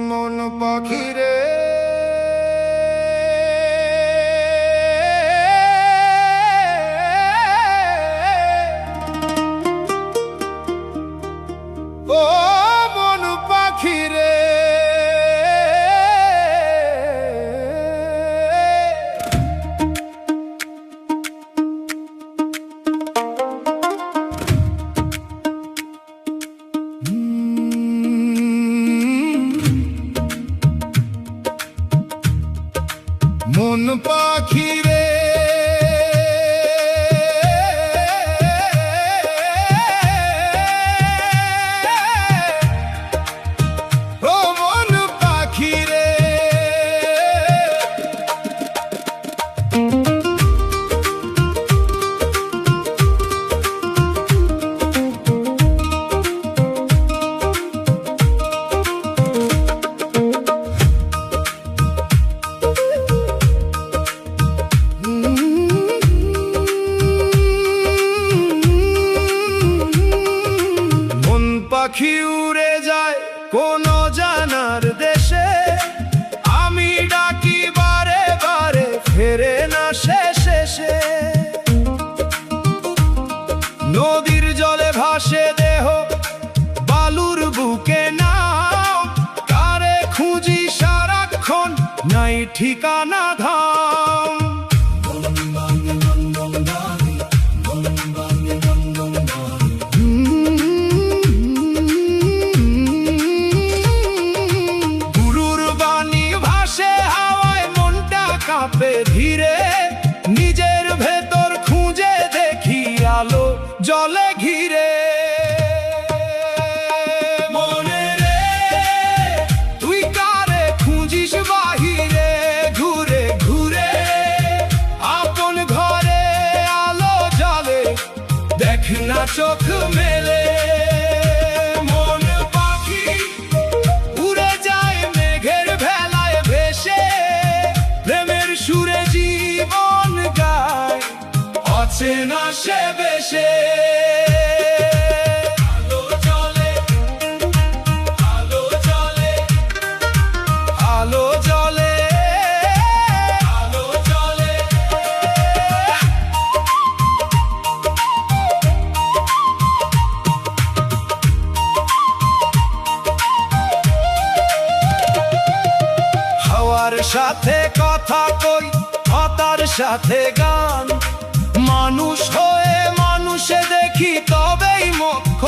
মন পাখিরে ও মন পাখিরে মন পাখিরে ও মন পাখিরে পাখি উড়ে যায় কোন জানার দেশে, আমি ডাকি বারে বারে ফেরে না শেষে। নদীর জলে ভাসে দেহ বালুর বুকে নাও, কারে খুঁজি সারাক্ষণ নাই ঠিকানা ধাম। কাঁপে ধীরে নিজের ভেতর খুঁজে দেখি আলো জলে ঘিরে। মনে রে তুই কারে খুঁজিস বাহিরে, ঘুরে ঘুরে আপন ঘরে আলো জ্বলে দেখ না চোখ মেলে। সুরে জীবন গায় অচেনা সে বেশে। আলো জ্বলে আলো জ্বলে আলো জ্বলে আলো জ্বলে। হাওয়ার সাথে কথা কই, পাতার সাথে গান, মানুষ হয়ে মানুষে দেখি তবেই মোক্ষ।